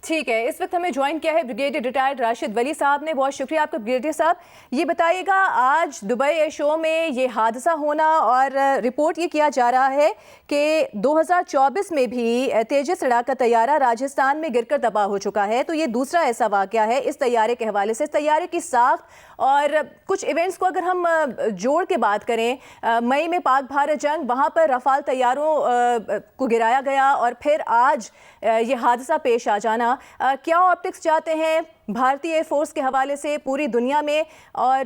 ٹھیک ہے، اس وقت ہمیں جوائن کیا ہے بریگیڈیئر ریٹائرڈ راشد ولی صاحب نے. بہت شکریہ آپ کا بریگیڈیئر صاحب. یہ بتائیے گا آج دبئی ایئر شو میں یہ حادثہ ہونا، اور رپورٹ یہ کیا جا رہا ہے کہ 2024 میں بھی تیجس لڑاکا طیارہ راجستھان میں گر کر تباہ ہو چکا ہے. تو یہ دوسرا ایسا واقعہ ہے اس طیارے کے حوالے سے. اس طیارے کی ساخت اور کچھ ایونٹس کو اگر ہم جوڑ کے بات کریں، مئی میں پاک بھارت جنگ، وہاں پر رفال طیاروں کو گرایا گیا، اور پھر آج یہ حادثہ پیش آ جانا، کیا آپٹکس چاہتے ہیں بھارتی ایئر فورس کے حوالے سے پوری دنیا میں؟ اور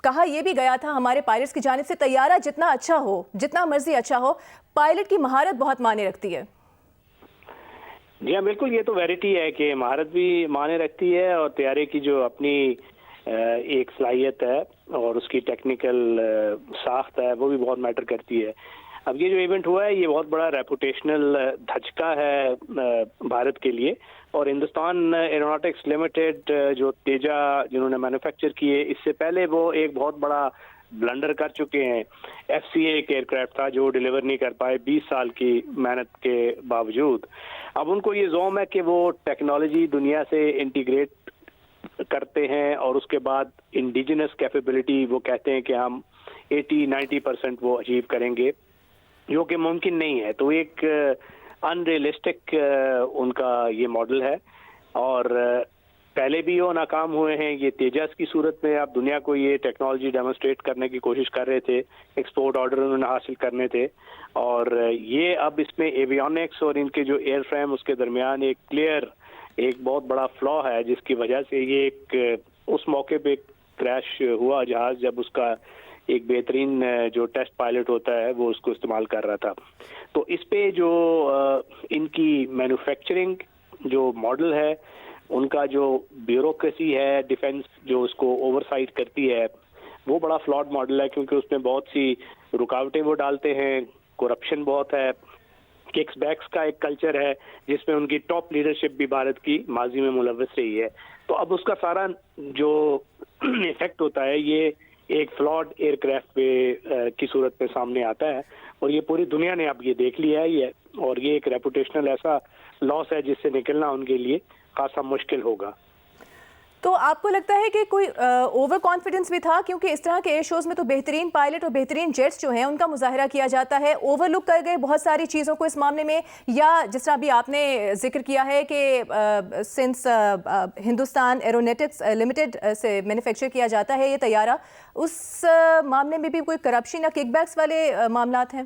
کہا یہ بھی گیا تھا ہمارے پائلٹس کی جانب سے طیارہ جتنا اچھا ہو، جتنا مرضی اچھا ہو، پائلٹ کی مہارت بہت معنی رکھتی ہے. جی ہاں بالکل، یہ تو ویرٹی ہے کہ مہارت بھی معنی رکھتی ہے، اور طیارے کی جو اپنی ایک صلاحیت ہے اور اس کی ٹیکنیکل ساخت ہے وہ بھی بہت میٹر کرتی ہے. اب یہ جو ایونٹ ہوا ہے یہ بہت بڑا ریپوٹیشنل دھچکا ہے بھارت کے لیے، اور ہندوستان ایروناٹکس لمیٹڈ جو تیجا جنہوں نے مینوفیکچر کیے، اس سے پہلے وہ ایک بہت بڑا بلنڈر کر چکے ہیں. FCA ایک ایئر کرافٹ تھا جو ڈیلیور نہیں کر پائے 20 سال کی محنت کے باوجود. اب ان کو یہ زوم ہے کہ وہ ٹیکنالوجی دنیا سے انٹیگریٹ کرتے ہیں، اور اس کے بعد انڈیجنس کیپیبلٹی وہ کہتے ہیں کہ ہم 80-90% وہ اچیو کریں گے، جو کہ ممکن نہیں ہے. تو ایک ان ریئلسٹک ان کا یہ ماڈل ہے، اور پہلے بھی وہ ناکام ہوئے ہیں. یہ تیجس کی صورت میں آپ دنیا کو یہ ٹیکنالوجی ڈیمونسٹریٹ کرنے کی کوشش کر رہے تھے، ایکسپورٹ آرڈر انہوں نے حاصل کرنے تھے، اور یہ اب اس میں ایویونکس اور ان کے جو ایئر فریم اس کے درمیان ایک کلیئر ایک بہت بڑا فلا ہے، جس کی وجہ سے یہ ایک اس موقع پہ کریش ہوا جہاز جب اس کا ایک بہترین جو ٹیسٹ پائلٹ ہوتا ہے وہ اس کو استعمال کر رہا تھا. تو اس پہ جو ان کی مینوفیکچرنگ جو ماڈل ہے، ان کا جو بیوروکریسی ہے ڈیفنس جو اس کو اوور سائٹ کرتی ہے، وہ بڑا فلاڈ ماڈل ہے، کیونکہ اس میں بہت سی رکاوٹیں وہ ڈالتے ہیں، کرپشن بہت ہے، ککس بیکس کا ایک کلچر ہے جس میں ان کی ٹاپ لیڈرشپ بھی بھارت کی ماضی میں ملوث رہی ہے. تو اب اس کا سارا جو ایفیکٹ ہوتا ہے یہ ایک فلاڈ ایئر کرافٹ پہ کی صورت میں سامنے آتا ہے، اور یہ پوری دنیا نے اب یہ دیکھ لیا ہے اور یہ ایک ریپوٹیشنل ایسا لاس ہے جس سے نکلنا ان کے لیے خاصا مشکل ہوگا. تو آپ کو لگتا ہے کہ کوئی اوور کانفیڈنس بھی تھا؟ کیونکہ اس طرح کے ایئر شوز میں تو بہترین پائلٹ اور بہترین جیٹس جو ہیں ان کا مظاہرہ کیا جاتا ہے. اوور لک کر گئے بہت ساری چیزوں کو اس معاملے میں، یا جس طرح بھی آپ نے ذکر کیا ہے کہ سنس ہندوستان ایروناٹکس لمیٹڈ سے مینوفیکچر کیا جاتا ہے یہ طیارہ، اس معاملے میں بھی کوئی کرپشن یا کک بیکس والے معاملات ہیں؟